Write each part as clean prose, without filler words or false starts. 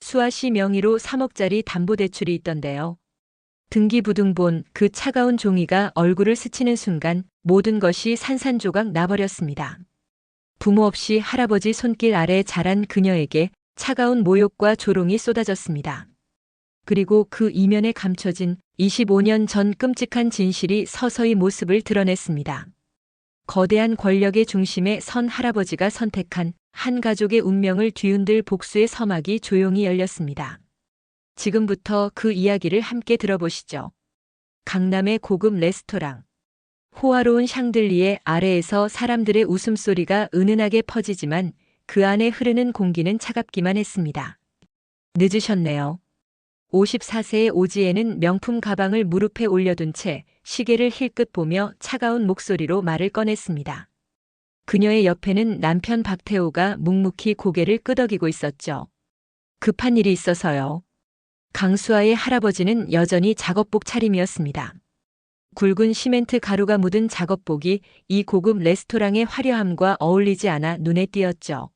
수아씨 명의로 3억짜리 담보대출이 있던데요. 등기부등본 그 차가운 종이가 얼굴을 스치는 순간 모든 것이 산산조각 나버렸습니다. 부모 없이 할아버지 손길 아래 자란 그녀에게 차가운 모욕과 조롱이 쏟아졌습니다. 그리고 그 이면에 감춰진 25년 전 끔찍한 진실이 서서히 모습을 드러냈습니다. 거대한 권력의 중심에 선 할아버지가 선택한 한 가족의 운명을 뒤흔들 복수의 서막이 조용히 열렸습니다. 지금부터 그 이야기를 함께 들어보시죠. 강남의 고급 레스토랑. 호화로운 샹들리에 아래에서 사람들의 웃음소리가 은은하게 퍼지지만 그 안에 흐르는 공기는 차갑기만 했습니다. 늦으셨네요. 54세의 오지에는 명품 가방을 무릎에 올려둔 채 시계를 힐끗 보며 차가운 목소리로 말을 꺼냈습니다. 그녀의 옆에는 남편 박태호가 묵묵히 고개를 끄덕이고 있었죠. 급한 일이 있어서요. 강수아의 할아버지는 여전히 작업복 차림이었습니다. 굵은 시멘트 가루가 묻은 작업복이 이 고급 레스토랑의 화려함과 어울리지 않아 눈에 띄었죠.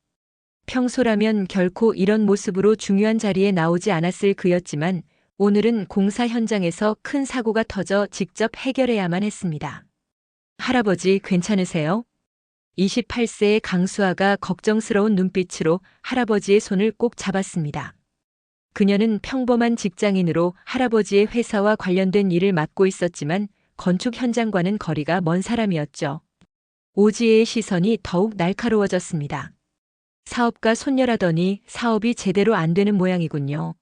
평소라면 결코 이런 모습으로 중요한 자리에 나오지 않았을 그였지만 오늘은 공사 현장에서 큰 사고가 터져 직접 해결해야만 했습니다. 할아버지 괜찮으세요? 28세의 강수아가 걱정스러운 눈빛으로 할아버지의 손을 꼭 잡았습니다. 그녀는 평범한 직장인으로 할아버지의 회사와 관련된 일을 맡고 있었지만 건축 현장과는 거리가 먼 사람이었죠. 오지혜의 시선이 더욱 날카로워졌습니다. 사업가 손녀라더니 사업이 제대로 안 되는 모양이군요.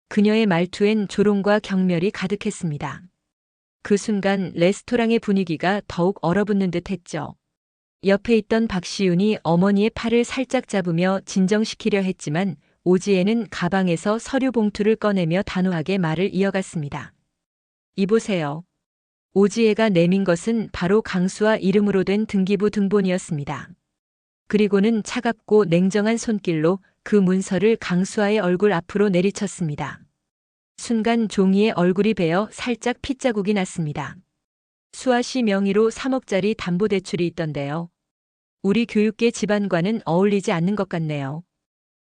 그녀의 말투엔 조롱과 경멸이 가득했습니다. 그 순간 레스토랑의 분위기가 더욱 얼어붙는 듯 했죠. 옆에 있던 박시윤이 어머니의 팔을 살짝 잡으며 진정시키려 했지만 오지혜는 가방에서 서류 봉투를 꺼내며 단호하게 말을 이어갔습니다. 이보세요. 오지혜가 내민 것은 바로 강수아 이름으로 된 등기부 등본이었습니다. 그리고는 차갑고 냉정한 손길로 그 문서를 강수아의 얼굴 앞으로 내리쳤습니다. 순간 종이에 얼굴이 베어 살짝 핏자국이 났습니다. 수아씨 명의로 3억짜리 담보대출이 있던데요. 우리 교육계 집안과는 어울리지 않는 것 같네요.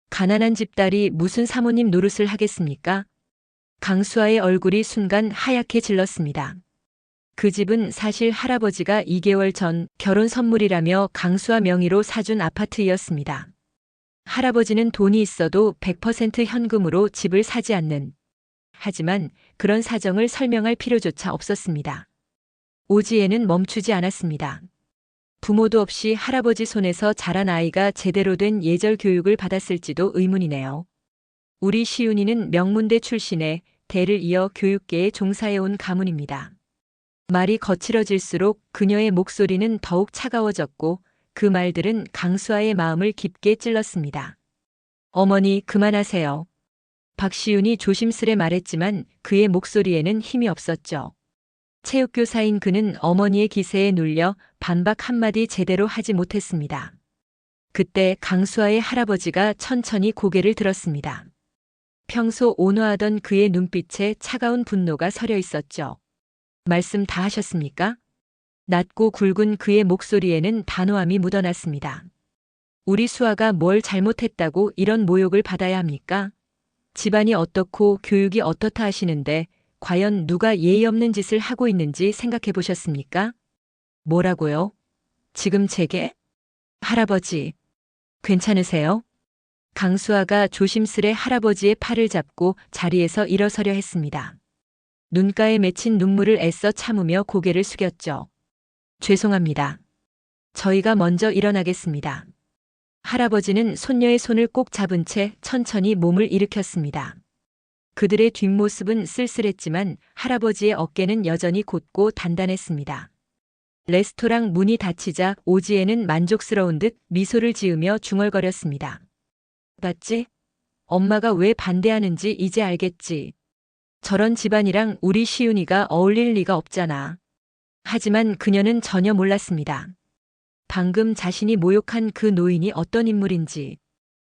가난한 집딸이 무슨 사모님 노릇을 하겠습니까? 강수아의 얼굴이 순간 하얗게 질렀습니다. 그 집은 사실 할아버지가 2개월 전 결혼 선물이라며 강수아 명의로 사준 아파트였습니다. 할아버지는 돈이 있어도 100% 현금으로 집을 사지 않는. 하지만 그런 사정을 설명할 필요조차 없었습니다. 오지혜는 멈추지 않았습니다. 부모도 없이 할아버지 손에서 자란 아이가 제대로 된 예절 교육을 받았을지도 의문이네요. 우리 시윤이는 명문대 출신에 대를 이어 교육계에 종사해온 가문입니다. 말이 거칠어질수록 그녀의 목소리는 더욱 차가워졌고 그 말들은 강수아의 마음을 깊게 찔렀습니다. 어머니 그만하세요. 박시윤이 조심스레 말했지만 그의 목소리에는 힘이 없었죠. 체육교사인 그는 어머니의 기세에 눌려 반박 한마디 제대로 하지 못했습니다. 그때 강수아의 할아버지가 천천히 고개를 들었습니다. 평소 온화하던 그의 눈빛에 차가운 분노가 서려 있었죠. 말씀 다 하셨습니까? 낮고 굵은 그의 목소리에는 단호함이 묻어났습니다. 우리 수아가 뭘 잘못했다고 이런 모욕을 받아야 합니까? 집안이 어떻고 교육이 어떻다 하시는데 과연 누가 예의 없는 짓을 하고 있는지 생각해 보셨습니까? 뭐라고요? 지금 제게? 할아버지, 괜찮으세요? 강수아가 조심스레 할아버지의 팔을 잡고 자리에서 일어서려 했습니다. 눈가에 맺힌 눈물을 애써 참으며 고개를 숙였죠. 죄송합니다. 저희가 먼저 일어나겠습니다. 할아버지는 손녀의 손을 꼭 잡은 채 천천히 몸을 일으켰습니다. 그들의 뒷모습은 쓸쓸했지만 할아버지의 어깨는 여전히 곧고 단단했습니다. 레스토랑 문이 닫히자 오지혜는 만족스러운 듯 미소를 지으며 중얼거렸습니다. 봤지? 엄마가 왜 반대하는지 이제 알겠지. 저런 집안이랑 우리 시윤이가 어울릴 리가 없잖아. 하지만 그녀는 전혀 몰랐습니다. 방금 자신이 모욕한 그 노인이 어떤 인물인지.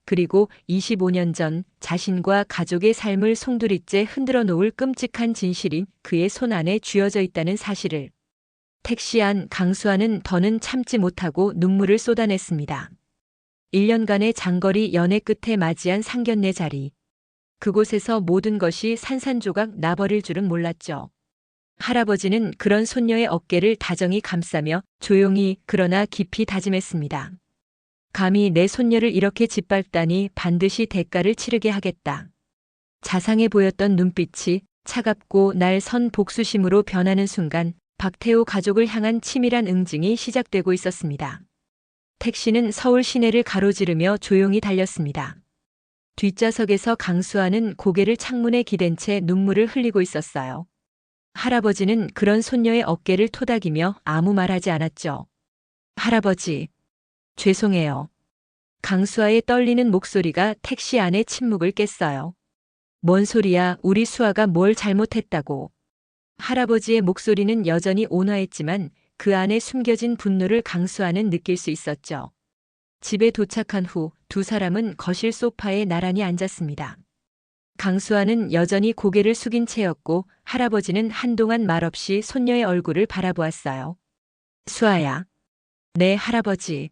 그리고 25년 전 자신과 가족의 삶을 송두리째 흔들어 놓을 끔찍한 진실이 그의 손 안에 쥐어져 있다는 사실을. 택시 안 강수아는 더는 참지 못하고 눈물을 쏟아냈습니다. 1년간의 장거리 연애 끝에 맞이한 상견례 자리. 그곳에서 모든 것이 산산조각 나버릴 줄은 몰랐죠. 할아버지는 그런 손녀의 어깨를 다정히 감싸며 조용히 그러나 깊이 다짐했습니다. 감히 내 손녀를 이렇게 짓밟다니 반드시 대가를 치르게 하겠다. 자상해 보였던 눈빛이 차갑고 날 선 복수심으로 변하는 순간 박태호 가족을 향한 치밀한 응징이 시작되고 있었습니다. 택시는 서울 시내를 가로지르며 조용히 달렸습니다. 뒷좌석에서 강수아는 고개를 창문에 기댄 채 눈물을 흘리고 있었어요. 할아버지는 그런 손녀의 어깨를 토닥이며 아무 말하지 않았죠. 할아버지, 죄송해요. 강수아의 떨리는 목소리가 택시 안의 침묵을 깼어요. 뭔 소리야, 우리 수아가 뭘 잘못했다고. 할아버지의 목소리는 여전히 온화했지만 그 안에 숨겨진 분노를 강수아는 느낄 수 있었죠. 집에 도착한 후 두 사람은 거실 소파에 나란히 앉았습니다. 강수아는 여전히 고개를 숙인 채였고 할아버지는 한동안 말없이 손녀의 얼굴을 바라보았어요. 수아야. 네, 할아버지.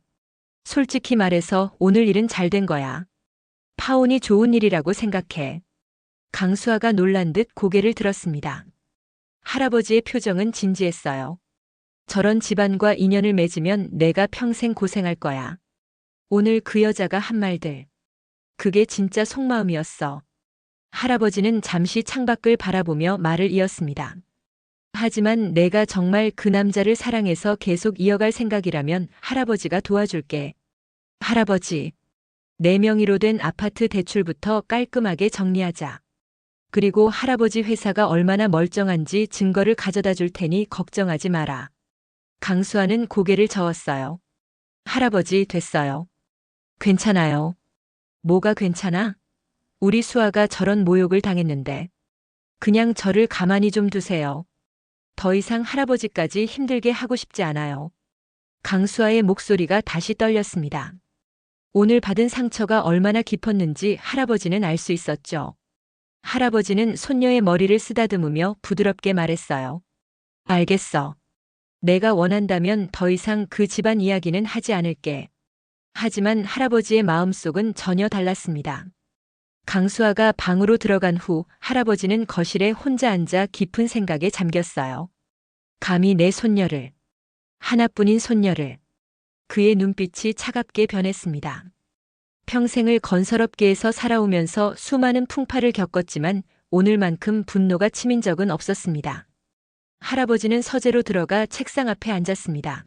솔직히 말해서 오늘 일은 잘 된 거야. 파혼이 좋은 일이라고 생각해. 강수아가 놀란 듯 고개를 들었습니다. 할아버지의 표정은 진지했어요. 저런 집안과 인연을 맺으면 내가 평생 고생할 거야. 오늘 그 여자가 한 말들. 그게 진짜 속마음이었어. 할아버지는 잠시 창밖을 바라보며 말을 이었습니다. 하지만 내가 정말 그 남자를 사랑해서 계속 이어갈 생각이라면 할아버지가 도와줄게. 할아버지, 내 명의로 된 아파트 대출부터 깔끔하게 정리하자. 그리고 할아버지 회사가 얼마나 멀쩡한지 증거를 가져다 줄 테니 걱정하지 마라. 강수아는 고개를 저었어요. 할아버지, 됐어요. 괜찮아요. 뭐가 괜찮아? 우리 수아가 저런 모욕을 당했는데. 그냥 저를 가만히 좀 두세요. 더 이상 할아버지까지 힘들게 하고 싶지 않아요. 강수아의 목소리가 다시 떨렸습니다. 오늘 받은 상처가 얼마나 깊었는지 할아버지는 알 수 있었죠. 할아버지는 손녀의 머리를 쓰다듬으며 부드럽게 말했어요. 알겠어. 내가 원한다면 더 이상 그 집안 이야기는 하지 않을게. 하지만 할아버지의 마음속은 전혀 달랐습니다. 강수아가 방으로 들어간 후 할아버지는 거실에 혼자 앉아 깊은 생각에 잠겼어요. 감히 내 손녀를, 하나뿐인 손녀를. 그의 눈빛이 차갑게 변했습니다. 평생을 건설업계에서 살아오면서 수많은 풍파를 겪었지만 오늘만큼 분노가 치민 적은 없었습니다. 할아버지는 서재로 들어가 책상 앞에 앉았습니다.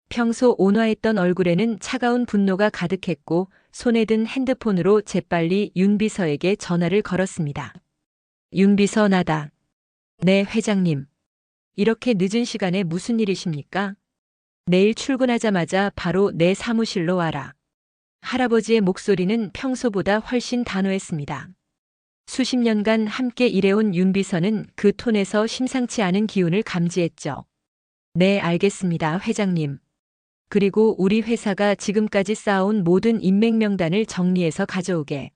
평소 온화했던 얼굴에는 차가운 분노가 가득했고 손에 든 핸드폰으로 재빨리 윤 비서에게 전화를 걸었습니다. 윤 비서, 나다. 네, 회장님. 이렇게 늦은 시간에 무슨 일이십니까? 내일 출근하자마자 바로 내 사무실로 와라. 할아버지의 목소리는 평소보다 훨씬 단호했습니다. 수십 년간 함께 일해온 윤 비서는 그 톤에서 심상치 않은 기운을 감지했죠. 네, 알겠습니다, 회장님. 그리고 우리 회사가 지금까지 쌓아온 모든 인맥 명단을 정리해서 가져오게.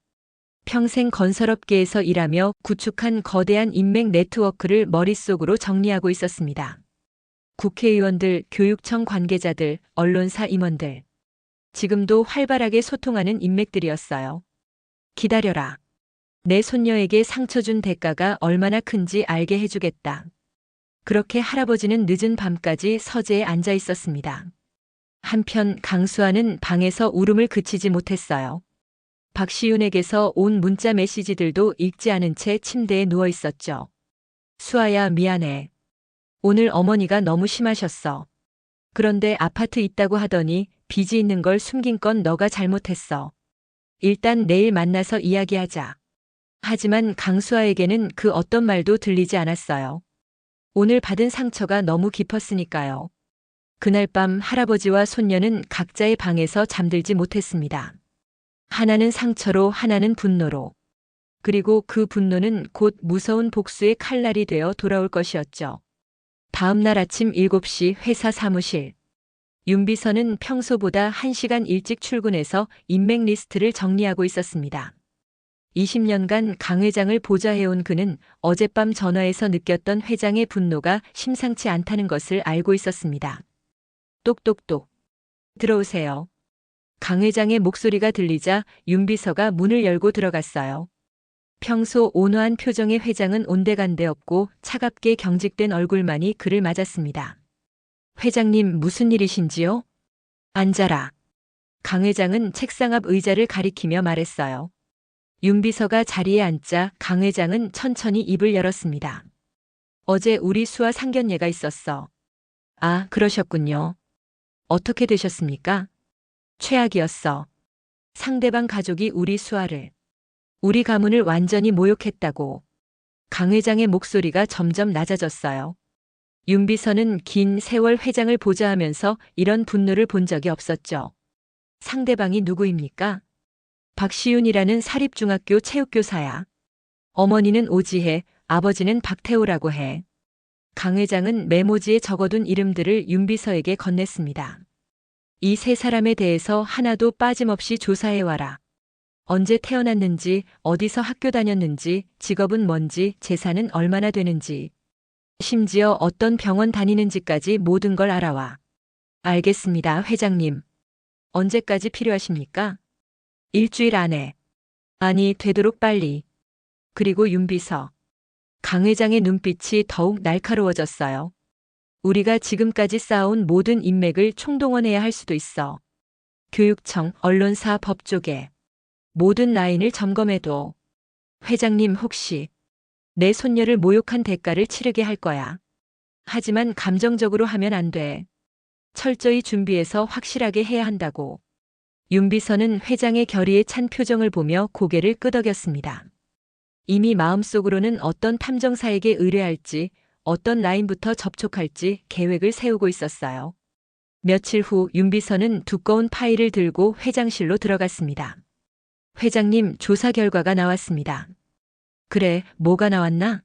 평생 건설업계에서 일하며 구축한 거대한 인맥 네트워크를 머릿속으로 정리하고 있었습니다. 국회의원들, 교육청 관계자들, 언론사 임원들. 지금도 활발하게 소통하는 인맥들이었어요. 기다려라. 내 손녀에게 상처 준 대가가 얼마나 큰지 알게 해주겠다. 그렇게 할아버지는 늦은 밤까지 서재에 앉아 있었습니다. 한편 강수아는 방에서 울음을 그치지 못했어요. 박시윤에게서 온 문자 메시지들도 읽지 않은 채 침대에 누워 있었죠. 수아야, 미안해. 오늘 어머니가 너무 심하셨어. 그런데 아파트 있다고 하더니 빚이 있는 걸 숨긴 건 너가 잘못했어. 일단 내일 만나서 이야기하자. 하지만 강수아에게는 그 어떤 말도 들리지 않았어요. 오늘 받은 상처가 너무 깊었으니까요. 그날 밤 할아버지와 손녀는 각자의 방에서 잠들지 못했습니다. 하나는 상처로, 하나는 분노로. 그리고 그 분노는 곧 무서운 복수의 칼날이 되어 돌아올 것이었죠. 다음 날 아침 7시 회사 사무실. 윤 비서는 평소보다 1시간 일찍 출근해서 인맥 리스트를 정리하고 있었습니다. 20년간 강 회장을 보좌해온 그는 어젯밤 전화에서 느꼈던 회장의 분노가 심상치 않다는 것을 알고 있었습니다. 똑똑똑. 들어오세요. 강 회장의 목소리가 들리자 윤 비서가 문을 열고 들어갔어요. 평소 온화한 표정의 회장은 온데간데 없고 차갑게 경직된 얼굴만이 그를 맞았습니다. 회장님, 무슨 일이신지요? 앉아라. 강 회장은 책상 앞 의자를 가리키며 말했어요. 윤 비서가 자리에 앉자 강 회장은 천천히 입을 열었습니다. 어제 우리 수아 상견례가 있었어. 아, 그러셨군요. 어떻게 되셨습니까? 최악이었어. 상대방 가족이 우리 수아를, 우리 가문을 완전히 모욕했다고. 강 회장의 목소리가 점점 낮아졌어요. 윤 비서는 긴 세월 회장을 보좌하면서 이런 분노를 본 적이 없었죠. 상대방이 누구입니까? 박시윤이라는 사립중학교 체육교사야. 어머니는 오지혜, 아버지는 박태호라고 해. 강 회장은 메모지에 적어둔 이름들을 윤 비서에게 건넸습니다. 이 세 사람에 대해서 하나도 빠짐없이 조사해와라. 언제 태어났는지, 어디서 학교 다녔는지, 직업은 뭔지, 재산은 얼마나 되는지, 심지어 어떤 병원 다니는지까지 모든 걸 알아와. 알겠습니다, 회장님. 언제까지 필요하십니까? 일주일 안에. 아니, 되도록 빨리. 그리고 윤 비서. 강 회장의 눈빛이 더욱 날카로워졌어요. 우리가 지금까지 쌓아온 모든 인맥을 총동원해야 할 수도 있어. 교육청, 언론사, 법조계. 모든 라인을 점검해도. 회장님, 혹시 내 손녀를 모욕한 대가를 치르게 할 거야. 하지만 감정적으로 하면 안 돼. 철저히 준비해서 확실하게 해야 한다고. 윤 비서는 회장의 결의에 찬 표정을 보며 고개를 끄덕였습니다. 이미 마음속으로는 어떤 탐정사에게 의뢰할지, 어떤 라인부터 접촉할지 계획을 세우고 있었어요. 며칠 후 윤 비서는 두꺼운 파일을 들고 회장실로 들어갔습니다. 회장님, 조사 결과가 나왔습니다. 그래, 뭐가 나왔나?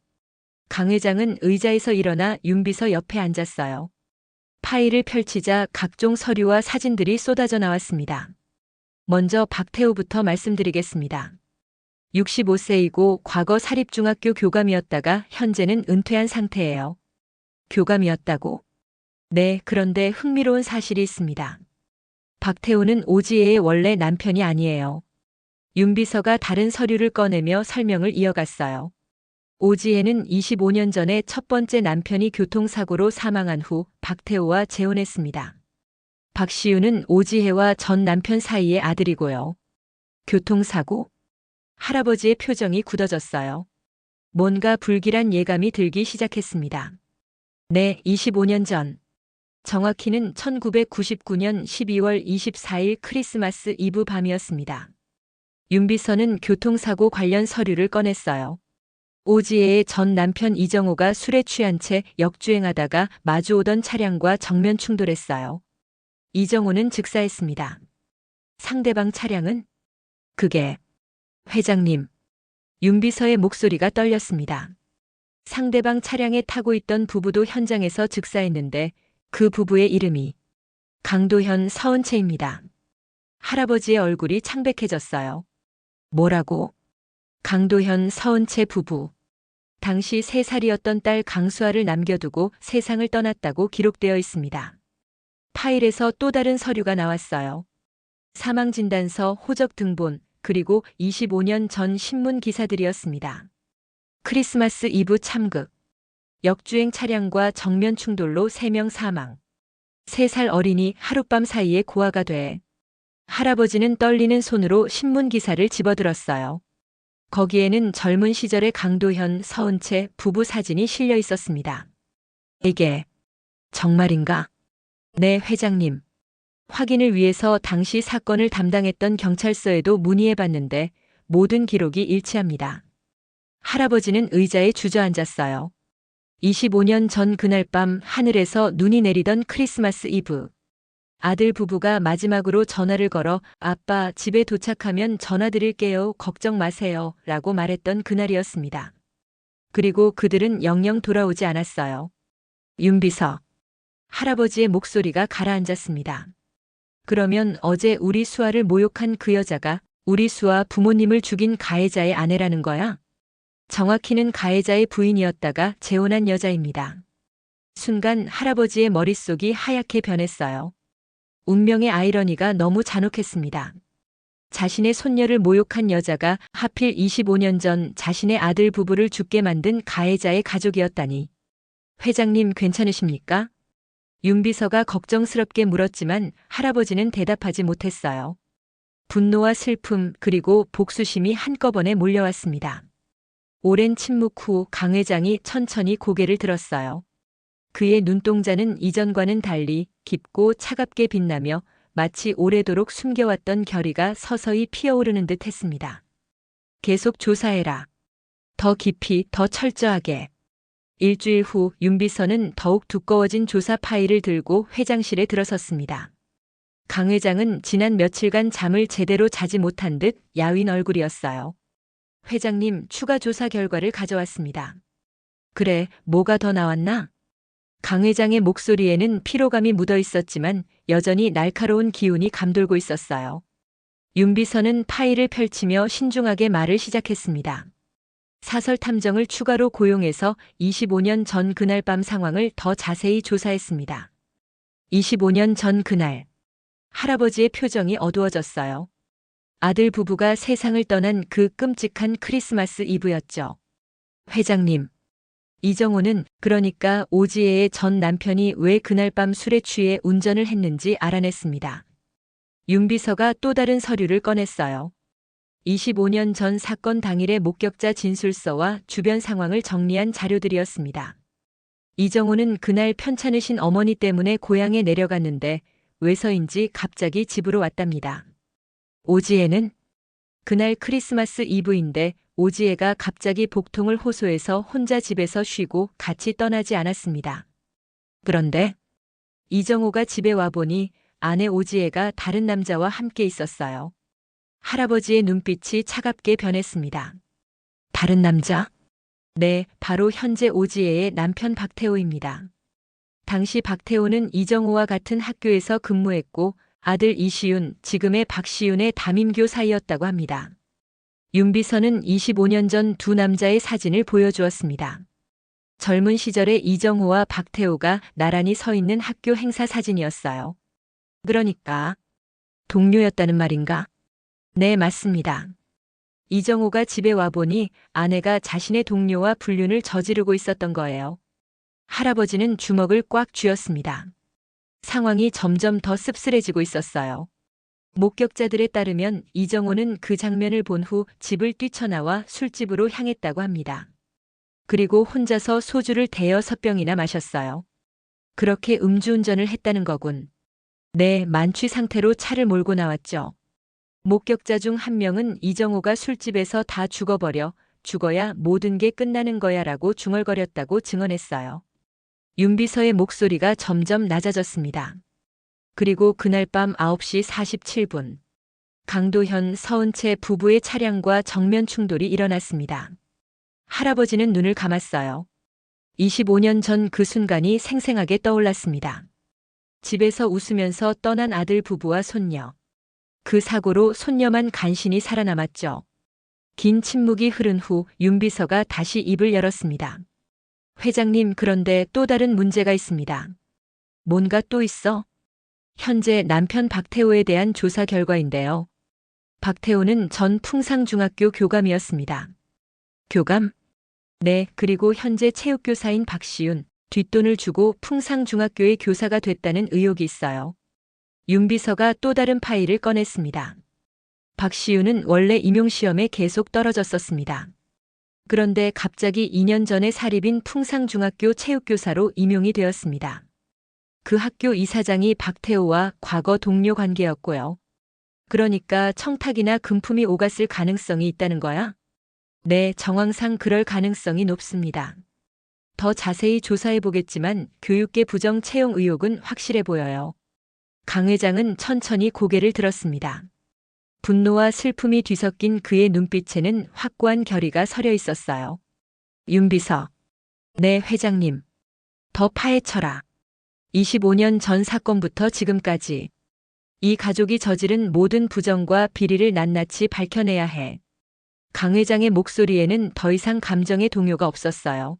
강 회장은 의자에서 일어나 윤 비서 옆에 앉았어요. 파일을 펼치자 각종 서류와 사진들이 쏟아져 나왔습니다. 먼저 박태호부터 말씀드리겠습니다. 65세이고 과거 사립중학교 교감이었다가 현재는 은퇴한 상태예요. 교감이었다고? 네, 그런데 흥미로운 사실이 있습니다. 박태호는 오지혜의 원래 남편이 아니에요. 윤 비서가 다른 서류를 꺼내며 설명을 이어갔어요. 오지혜는 25년 전에 첫 번째 남편이 교통사고로 사망한 후 박태호와 재혼했습니다. 박시윤은 오지혜와 전 남편 사이의 아들이고요. 교통사고? 할아버지의 표정이 굳어졌어요. 뭔가 불길한 예감이 들기 시작했습니다. 네, 25년 전. 정확히는 1999년 12월 24일 크리스마스 이브 밤이었습니다. 윤 비서는 교통사고 관련 서류를 꺼냈어요. 오지혜의 전 남편 이정호가 술에 취한 채 역주행하다가 마주오던 차량과 정면 충돌했어요. 이정호는 즉사했습니다. 상대방 차량은? 그게, 회장님. 윤 비서의 목소리가 떨렸습니다. 상대방 차량에 타고 있던 부부도 현장에서 즉사했는데 그 부부의 이름이 강도현, 서은채입니다. 할아버지의 얼굴이 창백해졌어요. 뭐라고? 강도현, 서은채 부부. 당시 3살이었던 딸 강수아를 남겨두고 세상을 떠났다고 기록되어 있습니다. 파일에서 또 다른 서류가 나왔어요. 사망진단서, 호적 등본, 그리고 25년 전 신문 기사들이었습니다. 크리스마스 이브 참극. 역주행 차량과 정면 충돌로 3명 사망. 3살 어린이 하룻밤 사이에 고아가 돼. 할아버지는 떨리는 손으로 신문 기사를 집어들었어요. 거기에는 젊은 시절의 강도현, 서은채 부부 사진이 실려 있었습니다. 이게 정말인가? 네, 회장님. 확인을 위해서 당시 사건을 담당했던 경찰서에도 문의해봤는데 모든 기록이 일치합니다. 할아버지는 의자에 주저앉았어요. 25년 전 그날 밤 하늘에서 눈이 내리던 크리스마스 이브. 아들 부부가 마지막으로 전화를 걸어 아빠 집에 도착하면 전화드릴게요. 걱정 마세요. 라고 말했던 그날이었습니다. 그리고 그들은 영영 돌아오지 않았어요. 윤 비서. 할아버지의 목소리가 가라앉았습니다. 그러면 어제 우리 수아를 모욕한 그 여자가 우리 수아 부모님을 죽인 가해자의 아내라는 거야? 정확히는 가해자의 부인이었다가 재혼한 여자입니다. 순간 할아버지의 머릿속이 하얗게 변했어요. 운명의 아이러니가 너무 잔혹했습니다. 자신의 손녀를 모욕한 여자가 하필 25년 전 자신의 아들 부부를 죽게 만든 가해자의 가족이었다니. 회장님 괜찮으십니까? 윤 비서가 걱정스럽게 물었지만 할아버지는 대답하지 못했어요. 분노와 슬픔 그리고 복수심이 한꺼번에 몰려왔습니다. 오랜 침묵 후 강 회장이 천천히 고개를 들었어요. 그의 눈동자는 이전과는 달리 깊고 차갑게 빛나며 마치 오래도록 숨겨왔던 결의가 서서히 피어오르는 듯 했습니다. 계속 조사해라. 더 깊이, 더 철저하게. 일주일 후 윤 비서는 더욱 두꺼워진 조사 파일을 들고 회장실에 들어섰습니다. 강 회장은 지난 며칠간 잠을 제대로 자지 못한 듯 야윈 얼굴이었어요. 회장님, 추가 조사 결과를 가져왔습니다. 그래, 뭐가 더 나왔나? 강 회장의 목소리에는 피로감이 묻어 있었지만 여전히 날카로운 기운이 감돌고 있었어요. 윤 비서는 파일을 펼치며 신중하게 말을 시작했습니다. 사설 탐정을 추가로 고용해서 25년 전 그날 밤 상황을 더 자세히 조사했습니다. 25년 전 그날, 할아버지의 표정이 어두워졌어요. 아들 부부가 세상을 떠난 그 끔찍한 크리스마스 이브였죠. 회장님, 이정호는 그러니까 오지혜의 전 남편이 왜 그날 밤 술에 취해 운전을 했는지 알아냈습니다. 윤 비서가 또 다른 서류를 꺼냈어요. 25년 전 사건 당일의 목격자 진술서와 주변 상황을 정리한 자료들이었습니다. 이정호는 그날 편찮으신 어머니 때문에 고향에 내려갔는데 왜서인지 갑자기 집으로 왔답니다. 오지혜는? 그날 크리스마스 이브인데 오지혜가 갑자기 복통을 호소해서 혼자 집에서 쉬고 같이 떠나지 않았습니다. 그런데 이정호가 집에 와보니 아내 오지혜가 다른 남자와 함께 있었어요. 할아버지의 눈빛이 차갑게 변했습니다. 다른 남자? 네, 바로 현재 오지혜의 남편 박태호입니다. 당시 박태호는 이정호와 같은 학교에서 근무했고 아들 이시윤, 지금의 박시윤의 담임교 사이였다고 합니다. 윤 비서는 25년 전 두 남자의 사진을 보여주었습니다. 젊은 시절의 이정호와 박태호가 나란히 서 있는 학교 행사 사진이었어요. 그러니까 동료였다는 말인가? 네, 맞습니다. 이정호가 집에 와보니 아내가 자신의 동료와 불륜을 저지르고 있었던 거예요. 할아버지는 주먹을 꽉 쥐었습니다. 상황이 점점 더 씁쓸해지고 있었어요. 목격자들에 따르면 이정호는 그 장면을 본 후 집을 뛰쳐나와 술집으로 향했다고 합니다. 그리고 혼자서 소주를 대여섯 병이나 마셨어요. 그렇게 음주운전을 했다는 거군. 네, 만취 상태로 차를 몰고 나왔죠. 목격자 중 한 명은 이정호가 술집에서 다 죽어버려 죽어야 모든 게 끝나는 거야라고 중얼거렸다고 증언했어요. 윤 비서의 목소리가 점점 낮아졌습니다. 그리고 그날 밤 9시 47분 강도현, 서은채 부부의 차량과 정면 충돌이 일어났습니다. 할아버지는 눈을 감았어요. 25년 전 그 순간이 생생하게 떠올랐습니다. 집에서 웃으면서 떠난 아들 부부와 손녀. 그 사고로 손녀만 간신히 살아남았죠. 긴 침묵이 흐른 후 윤 비서가 다시 입을 열었습니다. 회장님, 그런데 또 다른 문제가 있습니다. 뭔가 또 있어? 현재 남편 박태호에 대한 조사 결과인데요. 박태호는 전 풍상중학교 교감이었습니다. 교감? 네, 그리고 현재 체육교사인 박시윤, 뒷돈을 주고 풍상중학교의 교사가 됐다는 의혹이 있어요. 윤 비서가 또 다른 파일을 꺼냈습니다. 박시윤은 원래 임용시험에 계속 떨어졌었습니다. 그런데 갑자기 2년 전에 사립인 풍상중학교 체육교사로 임용이 되었습니다. 그 학교 이사장이 박태호와 과거 동료 관계였고요. 그러니까 청탁이나 금품이 오갔을 가능성이 있다는 거야? 네, 정황상 그럴 가능성이 높습니다. 더 자세히 조사해 보겠지만 교육계 부정 채용 의혹은 확실해 보여요. 강 회장은 천천히 고개를 들었습니다. 분노와 슬픔이 뒤섞인 그의 눈빛에는 확고한 결의가 서려 있었어요. 윤 비서. 네, 회장님. 더 파헤쳐라. 25년 전 사건부터 지금까지. 이 가족이 저지른 모든 부정과 비리를 낱낱이 밝혀내야 해. 강 회장의 목소리에는 더 이상 감정의 동요가 없었어요.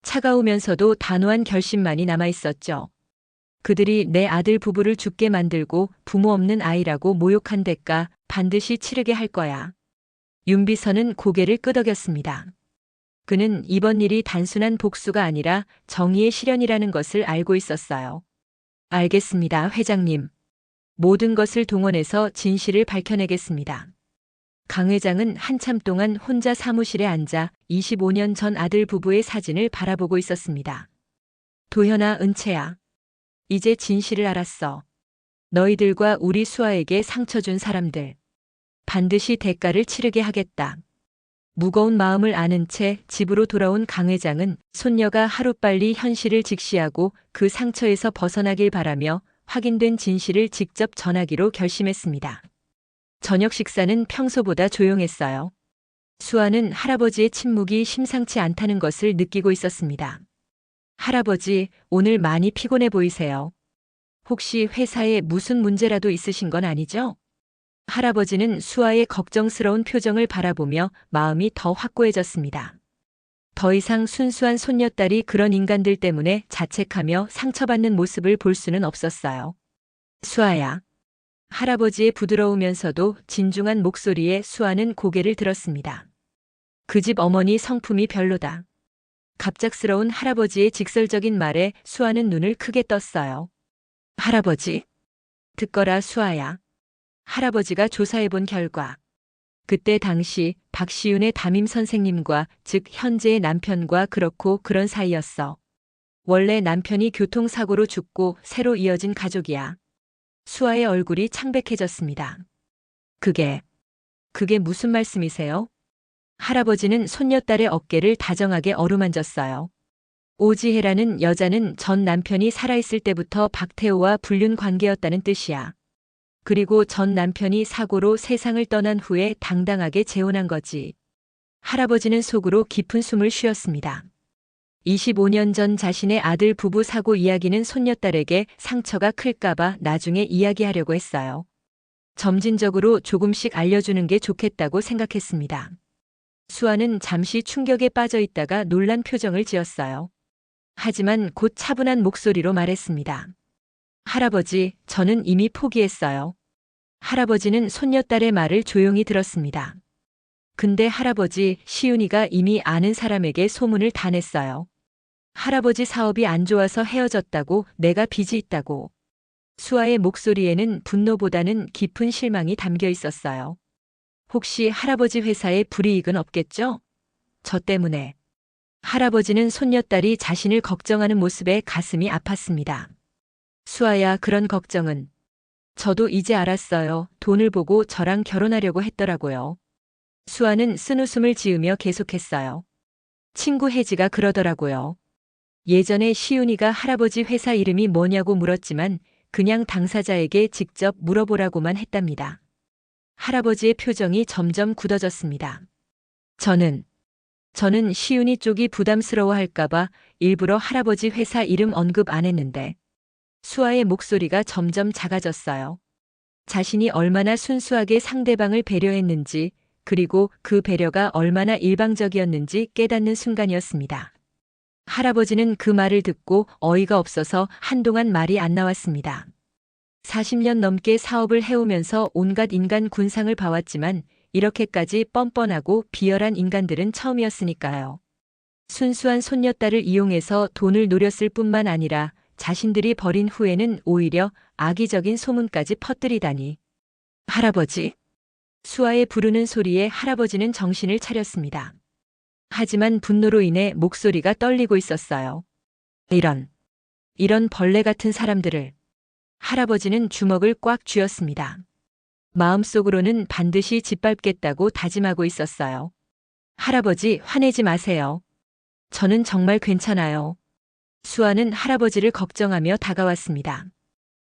차가우면서도 단호한 결심만이 남아 있었죠. 그들이 내 아들 부부를 죽게 만들고 부모 없는 아이라고 모욕한 대가 반드시 치르게 할 거야. 윤비서는 고개를 끄덕였습니다. 그는 이번 일이 단순한 복수가 아니라 정의의 실현이라는 것을 알고 있었어요. 알겠습니다, 회장님. 모든 것을 동원해서 진실을 밝혀내겠습니다. 강 회장은 한참 동안 혼자 사무실에 앉아 25년 전 아들 부부의 사진을 바라보고 있었습니다. 도현아, 은채야. 이제 진실을 알았어. 너희들과 우리 수아에게 상처 준 사람들. 반드시 대가를 치르게 하겠다. 무거운 마음을 아는 채 집으로 돌아온 강 회장은 손녀가 하루빨리 현실을 직시하고 그 상처에서 벗어나길 바라며 확인된 진실을 직접 전하기로 결심했습니다. 저녁 식사는 평소보다 조용했어요. 수아는 할아버지의 침묵이 심상치 않다는 것을 느끼고 있었습니다. 할아버지, 오늘 많이 피곤해 보이세요. 혹시 회사에 무슨 문제라도 있으신 건 아니죠? 할아버지는 수아의 걱정스러운 표정을 바라보며 마음이 더 확고해졌습니다. 더 이상 순수한 손녀딸이 그런 인간들 때문에 자책하며 상처받는 모습을 볼 수는 없었어요. 수아야. 할아버지의 부드러우면서도 진중한 목소리에 수아는 고개를 들었습니다. 그 집 어머니 성품이 별로다. 갑작스러운 할아버지의 직설적인 말에 수아는 눈을 크게 떴어요. 할아버지. 듣거라, 수아야. 할아버지가 조사해본 결과 그때 당시 박시윤의 담임 선생님과 즉 현재의 남편과 그렇고 그런 사이였어. 원래 남편이 교통사고로 죽고 새로 이어진 가족이야. 수아의 얼굴이 창백해졌습니다. 그게 무슨 말씀이세요? 할아버지는 손녀딸의 어깨를 다정하게 어루만졌어요. 오지혜라는 여자는 전 남편이 살아있을 때부터 박태호와 불륜 관계였다는 뜻이야. 그리고 전 남편이 사고로 세상을 떠난 후에 당당하게 재혼한 거지. 할아버지는 속으로 깊은 숨을 쉬었습니다. 25년 전 자신의 아들 부부 사고 이야기는 손녀딸에게 상처가 클까봐 나중에 이야기하려고 했어요. 점진적으로 조금씩 알려주는 게 좋겠다고 생각했습니다. 수아는 잠시 충격에 빠져 있다가 놀란 표정을 지었어요. 하지만 곧 차분한 목소리로 말했습니다. 할아버지, 저는 이미 포기했어요. 할아버지는 손녀딸의 말을 조용히 들었습니다. 근데 할아버지, 시윤이가 이미 아는 사람에게 소문을 다 냈어요. 할아버지 사업이 안 좋아서 헤어졌다고, 내가 빚이 있다고. 수아의 목소리에는 분노보다는 깊은 실망이 담겨 있었어요. 혹시 할아버지 회사에 불이익은 없겠죠? 저 때문에. 할아버지는 손녀딸이 자신을 걱정하는 모습에 가슴이 아팠습니다. 수아야, 그런 걱정은. 저도 이제 알았어요. 돈을 보고 저랑 결혼하려고 했더라고요. 수아는 쓴웃음을 지으며 계속했어요. 친구 혜지가 그러더라고요. 예전에 시윤이가 할아버지 회사 이름이 뭐냐고 물었지만 그냥 당사자에게 직접 물어보라고만 했답니다. 할아버지의 표정이 점점 굳어졌습니다. 저는 시윤이 쪽이 부담스러워할까봐 일부러 할아버지 회사 이름 언급 안 했는데. 수아의 목소리가 점점 작아졌어요. 자신이 얼마나 순수하게 상대방을 배려했는지, 그리고 그 배려가 얼마나 일방적이었는지 깨닫는 순간이었습니다. 할아버지는 그 말을 듣고 어이가 없어서 한동안 말이 안 나왔습니다. 40년 넘게 사업을 해오면서 온갖 인간 군상을 봐왔지만 이렇게까지 뻔뻔하고 비열한 인간들은 처음이었으니까요. 순수한 손녀딸을 이용해서 돈을 노렸을 뿐만 아니라 자신들이 버린 후에는 오히려 악의적인 소문까지 퍼뜨리다니. 할아버지. 수아의 부르는 소리에 할아버지는 정신을 차렸습니다. 하지만 분노로 인해 목소리가 떨리고 있었어요. 이런 벌레 같은 사람들을. 할아버지는 주먹을 꽉 쥐었습니다. 마음속으로는 반드시 짓밟겠다고 다짐하고 있었어요. 할아버지, 화내지 마세요. 저는 정말 괜찮아요. 수아는 할아버지를 걱정하며 다가왔습니다.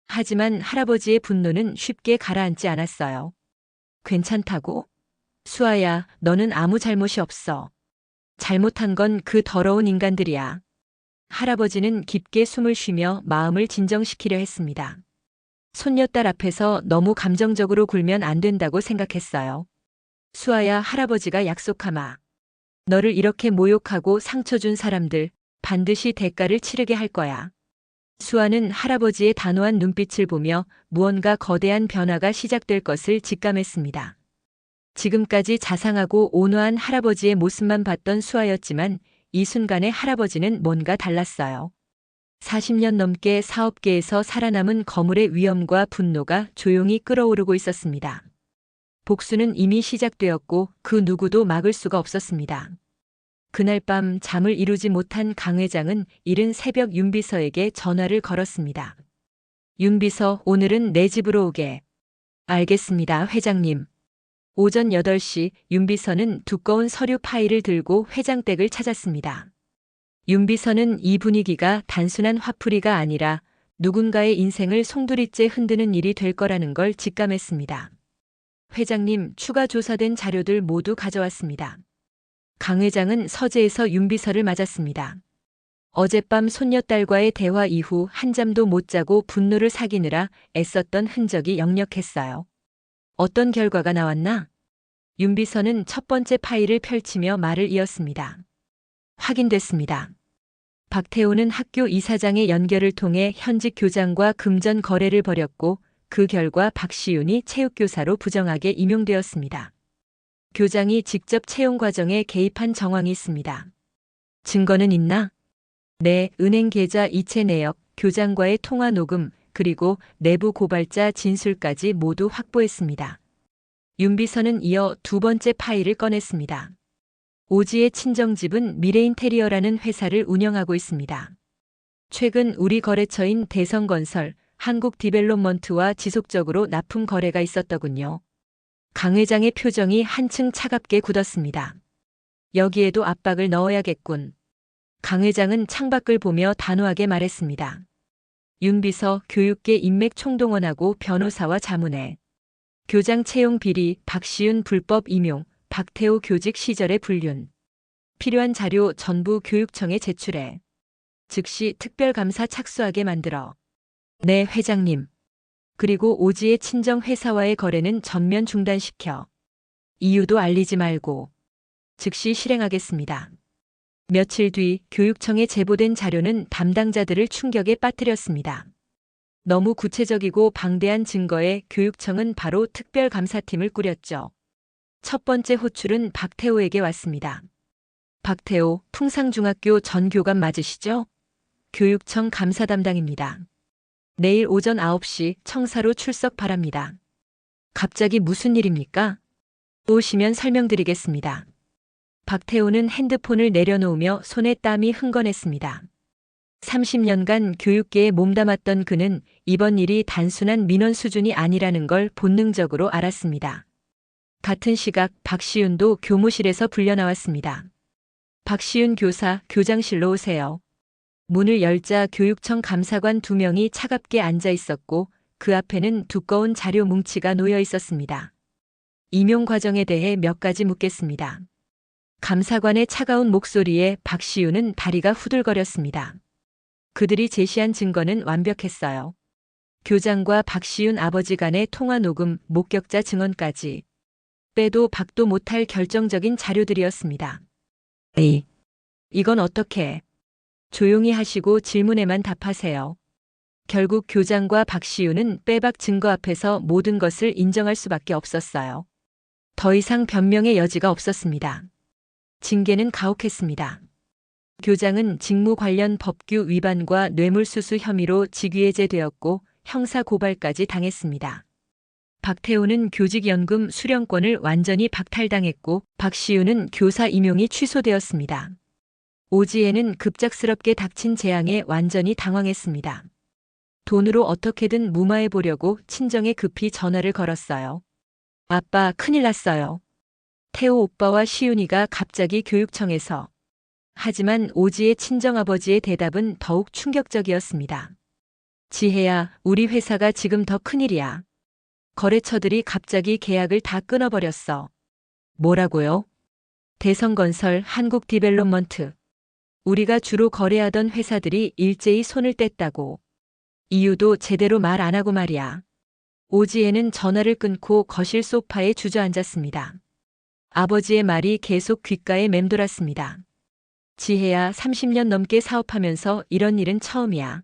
하지만 할아버지의 분노는 쉽게 가라앉지 않았어요. 괜찮다고? 수아야, 너는 아무 잘못이 없어. 잘못한 건 그 더러운 인간들이야. 할아버지는 깊게 숨을 쉬며 마음을 진정시키려 했습니다. 손녀딸 앞에서 너무 감정적으로 굴면 안 된다고 생각했어요. 수아야, 할아버지가 약속하마. 너를 이렇게 모욕하고 상처 준 사람들 반드시 대가를 치르게 할 거야. 수아는 할아버지의 단호한 눈빛을 보며 무언가 거대한 변화가 시작될 것을 직감했습니다. 지금까지 자상하고 온화한 할아버지의 모습만 봤던 수아였지만 이 순간에 할아버지는 뭔가 달랐어요. 40년 넘게 사업계에서 살아남은 거물의 위험과 분노가 조용히 끓어오르고 있었습니다. 복수는 이미 시작되었고 그 누구도 막을 수가 없었습니다. 그날 밤 잠을 이루지 못한 강 회장은 이른 새벽 윤 비서에게 전화를 걸었습니다. 윤 비서, 오늘은 내 집으로 오게. 알겠습니다, 회장님. 오전 8시 윤 비서는 두꺼운 서류 파일을 들고 회장 댁을 찾았습니다. 윤 비서는 이 분위기가 단순한 화풀이가 아니라 누군가의 인생을 송두리째 흔드는 일이 될 거라는 걸 직감했습니다. 회장님, 추가 조사된 자료들 모두 가져왔습니다. 강 회장은 서재에서 윤 비서를 맞았습니다. 어젯밤 손녀딸과의 대화 이후 한잠도 못 자고 분노를 사기느라 애썼던 흔적이 역력했어요. 어떤 결과가 나왔나? 윤 비서는 첫 번째 파일을 펼치며 말을 이었습니다. 확인됐습니다. 박태호는 학교 이사장의 연결을 통해 현직 교장과 금전 거래를 벌였고 그 결과 박시윤이 체육교사로 부정하게 임용되었습니다. 교장이 직접 채용 과정에 개입한 정황이 있습니다. 증거는 있나? 네, 은행 계좌 이체 내역, 교장과의 통화 녹음, 그리고 내부 고발자 진술까지 모두 확보했습니다. 윤 비서는 이어 두 번째 파일을 꺼냈습니다. 오지의 친정집은 미래인테리어라는 회사를 운영하고 있습니다. 최근 우리 거래처인 대성건설, 한국디벨롭먼트와 지속적으로 납품 거래가 있었더군요. 강 회장의 표정이 한층 차갑게 굳었습니다. 여기에도 압박을 넣어야겠군. 강 회장은 창밖을 보며 단호하게 말했습니다. 윤 비서, 교육계 인맥 총동원하고 변호사와 자문해. 교장 채용 비리, 박시윤 불법 임용, 박태호 교직 시절의 불륜. 필요한 자료 전부 교육청에 제출해. 즉시 특별감사 착수하게 만들어. 네, 회장님. 그리고 오지의 친정 회사와의 거래는 전면 중단시켜. 이유도 알리지 말고. 즉시 실행하겠습니다. 며칠 뒤 교육청에 제보된 자료는 담당자들을 충격에 빠뜨렸습니다. 너무 구체적이고 방대한 증거에 교육청은 바로 특별감사팀을 꾸렸죠. 첫 번째 호출은 박태호에게 왔습니다. 박태호, 풍상중학교 전 교감 맞으시죠? 교육청 감사 담당입니다. 내일 오전 9시 청사로 출석 바랍니다. 갑자기 무슨 일입니까? 오시면 설명드리겠습니다. 박태호는 핸드폰을 내려놓으며 손에 땀이 흥건했습니다. 30년간 교육계에 몸담았던 그는 이번 일이 단순한 민원 수준이 아니라는 걸 본능적으로 알았습니다. 같은 시각 박시윤도 교무실에서 불려나왔습니다. 박시윤 교사, 교장실로 오세요. 문을 열자 교육청 감사관 2명이 차갑게 앉아 있었고 그 앞에는 두꺼운 자료 뭉치가 놓여 있었습니다. 임용 과정에 대해 몇 가지 묻겠습니다. 감사관의 차가운 목소리에 박시윤은 다리가 후들거렸습니다. 그들이 제시한 증거는 완벽했어요. 교장과 박시윤 아버지 간의 통화 녹음, 목격자 증언까지. 빼도 박도 못할 결정적인 자료들이었습니다. 이건 어떻게? 조용히 하시고 질문에만 답하세요. 결국 교장과 박시윤은 빼박 증거 앞에서 모든 것을 인정할 수밖에 없었어요. 더 이상 변명의 여지가 없었습니다. 징계는 가혹했습니다. 교장은 직무 관련 법규 위반과 뇌물수수 혐의로 직위해제되었고 형사 고발까지 당했습니다. 박태호는 교직연금 수령권을 완전히 박탈당했고 박시윤은 교사 임용이 취소되었습니다. 오지에는 급작스럽게 닥친 재앙에 완전히 당황했습니다. 돈으로 어떻게든 무마해보려고 친정에 급히 전화를 걸었어요. 아빠, 큰일 났어요. 태호 오빠와 시윤이가 갑자기 교육청에서. 하지만 오지의 친정아버지의 대답은 더욱 충격적이었습니다. 지혜야, 우리 회사가 지금 더 큰일이야. 거래처들이 갑자기 계약을 다 끊어버렸어. 뭐라고요? 대성건설, 한국디벨롭먼트. 우리가 주로 거래하던 회사들이 일제히 손을 뗐다고. 이유도 제대로 말 안 하고 말이야. 오지혜는 전화를 끊고 거실 소파에 주저앉았습니다. 아버지의 말이 계속 귓가에 맴돌았습니다. 지혜야, 30년 넘게 사업하면서 이런 일은 처음이야.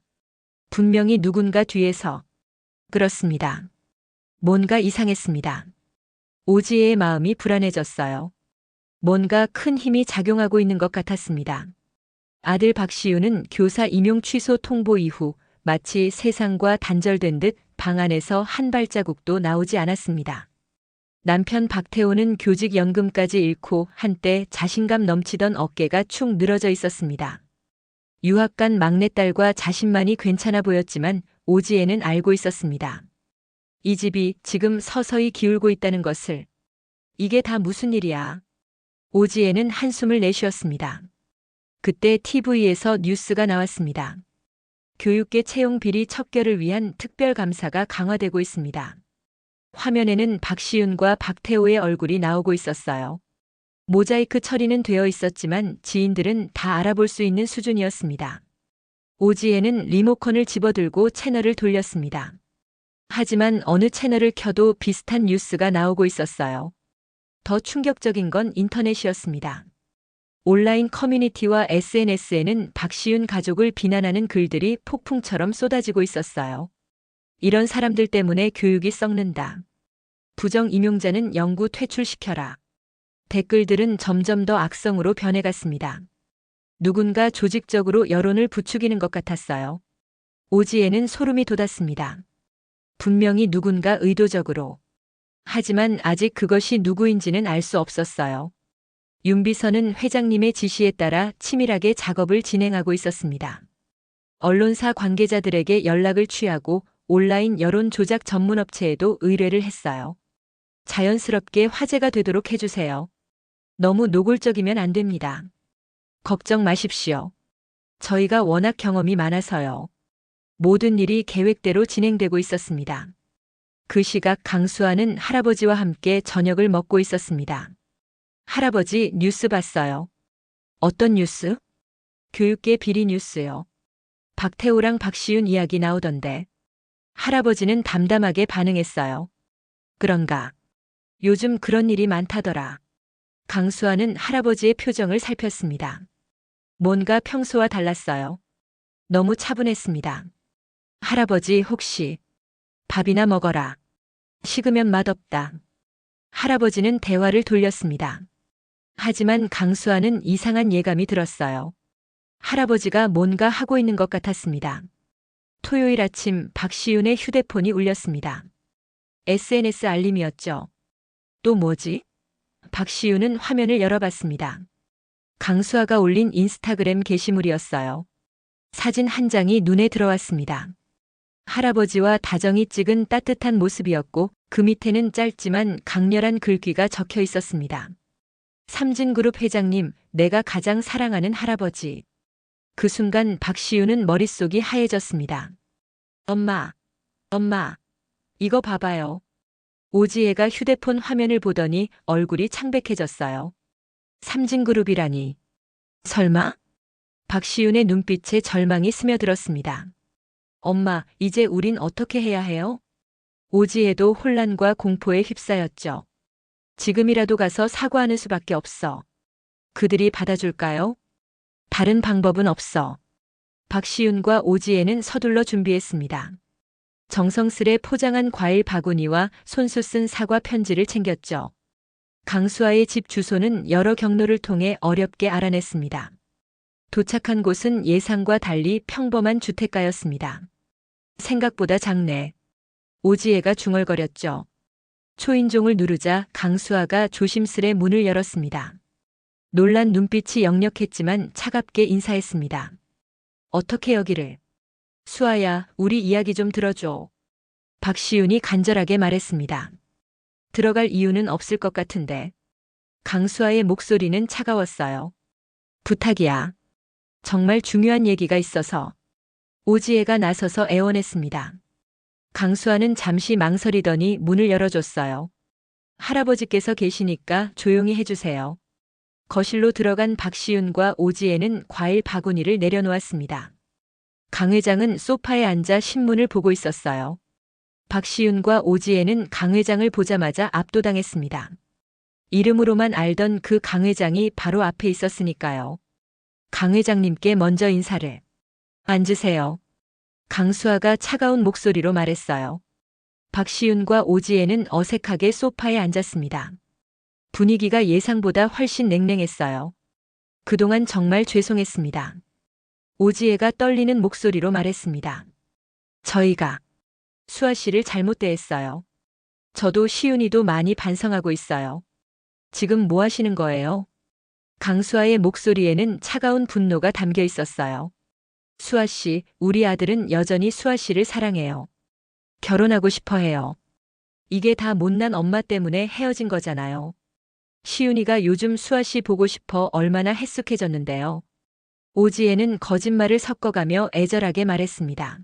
분명히 누군가 뒤에서. 그렇습니다. 뭔가 이상했습니다. 오지혜의 마음이 불안해졌어요. 뭔가 큰 힘이 작용하고 있는 것 같았습니다. 아들 박시우는 교사 임용 취소 통보 이후 마치 세상과 단절된 듯 방 안에서 한 발자국도 나오지 않았습니다. 남편 박태호는 교직연금까지 잃고 한때 자신감 넘치던 어깨가 축 늘어져 있었습니다. 유학 간 막내딸과 자신만이 괜찮아 보였지만 오지혜는 알고 있었습니다. 이 집이 지금 서서히 기울고 있다는 것을. 이게 다 무슨 일이야? 오지혜는 한숨을 내쉬었습니다. 그때 TV에서 뉴스가 나왔습니다. 교육계 채용 비리 척결을 위한 특별감사가 강화되고 있습니다. 화면에는 박시윤과 박태호의 얼굴이 나오고 있었어요. 모자이크 처리는 되어 있었지만 지인들은 다 알아볼 수 있는 수준이었습니다. 오지혜는 리모컨을 집어들고 채널을 돌렸습니다. 하지만 어느 채널을 켜도 비슷한 뉴스가 나오고 있었어요. 더 충격적인 건 인터넷이었습니다. 온라인 커뮤니티와 SNS에는 박시윤 가족을 비난하는 글들이 폭풍처럼 쏟아지고 있었어요. 이런 사람들 때문에 교육이 썩는다. 부정 임용자는 영구 퇴출시켜라. 댓글들은 점점 더 악성으로 변해갔습니다. 누군가 조직적으로 여론을 부추기는 것 같았어요. 오지혜는 소름이 돋았습니다. 분명히 누군가 의도적으로. 하지만 아직 그것이 누구인지는 알 수 없었어요. 윤비서는 회장님의 지시에 따라 치밀하게 작업을 진행하고 있었습니다. 언론사 관계자들에게 연락을 취하고 온라인 여론 조작 전문 업체에도 의뢰를 했어요. 자연스럽게 화제가 되도록 해주세요. 너무 노골적이면 안 됩니다. 걱정 마십시오. 저희가 워낙 경험이 많아서요. 모든 일이 계획대로 진행되고 있었습니다. 그 시각 강수아는 할아버지와 함께 저녁을 먹고 있었습니다. 할아버지, 뉴스 봤어요. 어떤 뉴스? 교육계 비리 뉴스요. 박태호랑 박시윤 이야기 나오던데. 할아버지는 담담하게 반응했어요. 그런가? 요즘 그런 일이 많다더라. 강수아는 할아버지의 표정을 살폈습니다. 뭔가 평소와 달랐어요. 너무 차분했습니다. 할아버지, 혹시 밥이나 먹어라. 식으면 맛없다. 할아버지는 대화를 돌렸습니다. 하지만 강수아는 이상한 예감이 들었어요. 할아버지가 뭔가 하고 있는 것 같았습니다. 토요일 아침 박시윤의 휴대폰이 울렸습니다. SNS 알림이었죠. 또 뭐지? 박시윤은 화면을 열어봤습니다. 강수아가 올린 인스타그램 게시물이었어요. 사진 한 장이 눈에 들어왔습니다. 할아버지와 다정히 찍은 따뜻한 모습이었고 그 밑에는 짧지만 강렬한 글귀가 적혀 있었습니다. 삼진그룹 회장님, 내가 가장 사랑하는 할아버지. 그 순간 박시윤은 머릿속이 하얘졌습니다. 엄마, 이거 봐봐요. 오지혜가 휴대폰 화면을 보더니 얼굴이 창백해졌어요. 삼진그룹이라니. 설마? 박시윤의 눈빛에 절망이 스며들었습니다. 엄마, 이제 우린 어떻게 해야 해요? 오지혜도 혼란과 공포에 휩싸였죠. 지금이라도 가서 사과하는 수밖에 없어. 그들이 받아줄까요? 다른 방법은 없어. 박시윤과 오지혜는 서둘러 준비했습니다. 정성스레 포장한 과일 바구니와 손수 쓴 사과 편지를 챙겼죠. 강수아의 집 주소는 여러 경로를 통해 어렵게 알아냈습니다. 도착한 곳은 예상과 달리 평범한 주택가였습니다. 생각보다 작네. 오지혜가 중얼거렸죠. 초인종을 누르자 강수아가 조심스레 문을 열었습니다. 놀란 눈빛이 역력했지만 차갑게 인사했습니다. 어떻게 여기를? 수아야, 우리 이야기 좀 들어줘. 박시윤이 간절하게 말했습니다. 들어갈 이유는 없을 것 같은데. 강수아의 목소리는 차가웠어요. 부탁이야. 정말 중요한 얘기가 있어서. 오지혜가 나서서 애원했습니다. 강수아는 잠시 망설이더니 문을 열어줬어요. 할아버지께서 계시니까 조용히 해주세요. 거실로 들어간 박시윤과 오지혜는 과일 바구니를 내려놓았습니다. 강 회장은 소파에 앉아 신문을 보고 있었어요. 박시윤과 오지혜는 강 회장을 보자마자 압도당했습니다. 이름으로만 알던 그 강 회장이 바로 앞에 있었으니까요. 강 회장님께 먼저 인사를. 앉으세요. 강수아가 차가운 목소리로 말했어요. 박시윤과 오지혜는 어색하게 소파에 앉았습니다. 분위기가 예상보다 훨씬 냉랭했어요. 그동안 정말 죄송했습니다. 오지혜가 떨리는 목소리로 말했습니다. 저희가 수아 씨를 잘못 대했어요. 저도 시윤이도 많이 반성하고 있어요. 지금 뭐 하시는 거예요? 강수아의 목소리에는 차가운 분노가 담겨 있었어요. 수아 씨, 우리 아들은 여전히 수아 씨를 사랑해요. 결혼하고 싶어 해요. 이게 다 못난 엄마 때문에 헤어진 거잖아요. 시윤이가 요즘 수아 씨 보고 싶어 얼마나 헬쑥해졌는데요. 오지혜는 거짓말을 섞어가며 애절하게 말했습니다.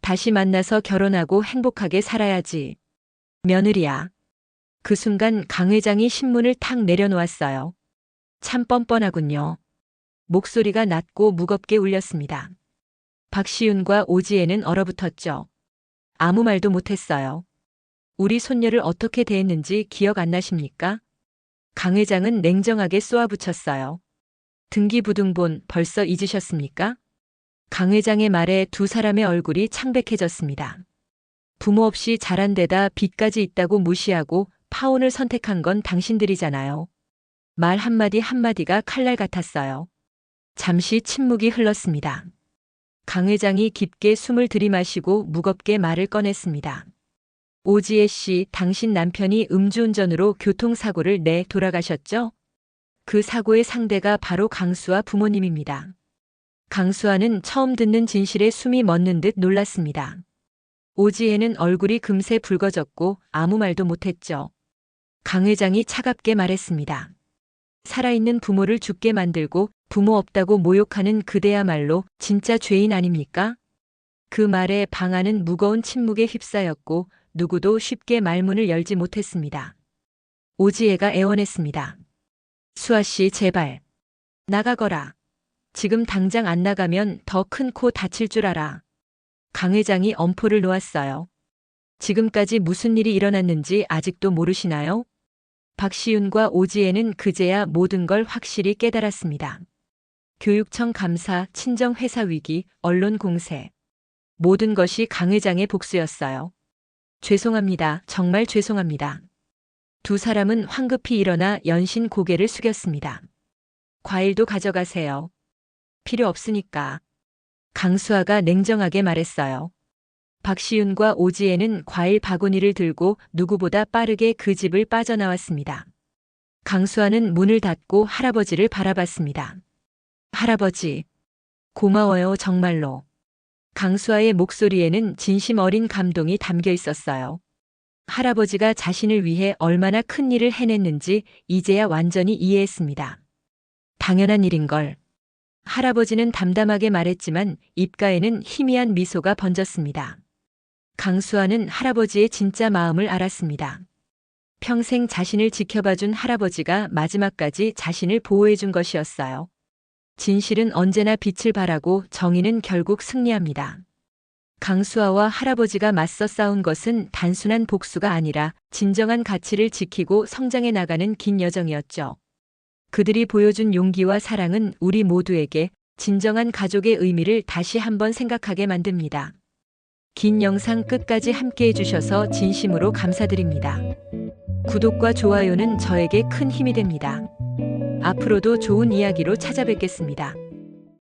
다시 만나서 결혼하고 행복하게 살아야지. 며느리야. 그 순간 강 회장이 신문을 탁 내려놓았어요. 참 뻔뻔하군요. 목소리가 낮고 무겁게 울렸습니다. 박시윤과 오지혜는 얼어붙었죠. 아무 말도 못했어요. 우리 손녀를 어떻게 대했는지 기억 안 나십니까? 강 회장은 냉정하게 쏘아붙였어요. 등기부등본 벌써 잊으셨습니까? 강 회장의 말에 두 사람의 얼굴이 창백해졌습니다. 부모 없이 자란 데다 빚까지 있다고 무시하고 파혼을 선택한 건 당신들이잖아요. 말 한마디 한마디가 칼날 같았어요. 잠시 침묵이 흘렀습니다. 강 회장이 깊게 숨을 들이마시고 무겁게 말을 꺼냈습니다. 오지혜 씨, 당신 남편이 음주운전으로 교통사고를 내 돌아가셨죠? 그 사고의 상대가 바로 강수아 부모님입니다. 강수아는 처음 듣는 진실에 숨이 멎는 듯 놀랐습니다. 오지혜는 얼굴이 금세 붉어졌고 아무 말도 못했죠. 강 회장이 차갑게 말했습니다. 살아있는 부모를 죽게 만들고 부모 없다고 모욕하는 그대야말로 진짜 죄인 아닙니까? 그 말에 방 안은 무거운 침묵에 휩싸였고 누구도 쉽게 말문을 열지 못했습니다. 오지혜가 애원했습니다. 수아 씨, 제발 나가거라. 지금 당장 안 나가면 더 큰 코 다칠 줄 알아. 강 회장이 엄포를 놓았어요. 지금까지 무슨 일이 일어났는지 아직도 모르시나요? 박시윤과 오지혜는 그제야 모든 걸 확실히 깨달았습니다. 교육청 감사, 친정 회사 위기, 언론 공세. 모든 것이 강 회장의 복수였어요. 죄송합니다. 정말 죄송합니다. 두 사람은 황급히 일어나 연신 고개를 숙였습니다. 과일도 가져가세요. 필요 없으니까. 강수아가 냉정하게 말했어요. 박시윤과 오지혜는 과일 바구니를 들고 누구보다 빠르게 그 집을 빠져나왔습니다. 강수아는 문을 닫고 할아버지를 바라봤습니다. 할아버지, 고마워요, 정말로. 강수아의 목소리에는 진심 어린 감동이 담겨 있었어요. 할아버지가 자신을 위해 얼마나 큰 일을 해냈는지 이제야 완전히 이해했습니다. 당연한 일인걸. 할아버지는 담담하게 말했지만 입가에는 희미한 미소가 번졌습니다. 강수아는 할아버지의 진짜 마음을 알았습니다. 평생 자신을 지켜봐준 할아버지가 마지막까지 자신을 보호해준 것이었어요. 진실은 언제나 빛을 발하고 정의는 결국 승리합니다. 강수아와 할아버지가 맞서 싸운 것은 단순한 복수가 아니라 진정한 가치를 지키고 성장해 나가는 긴 여정이었죠. 그들이 보여준 용기와 사랑은 우리 모두에게 진정한 가족의 의미를 다시 한번 생각하게 만듭니다. 긴 영상 끝까지 함께 해주셔서 진심으로 감사드립니다. 구독과 좋아요는 저에게 큰 힘이 됩니다. 앞으로도 좋은 이야기로 찾아뵙겠습니다.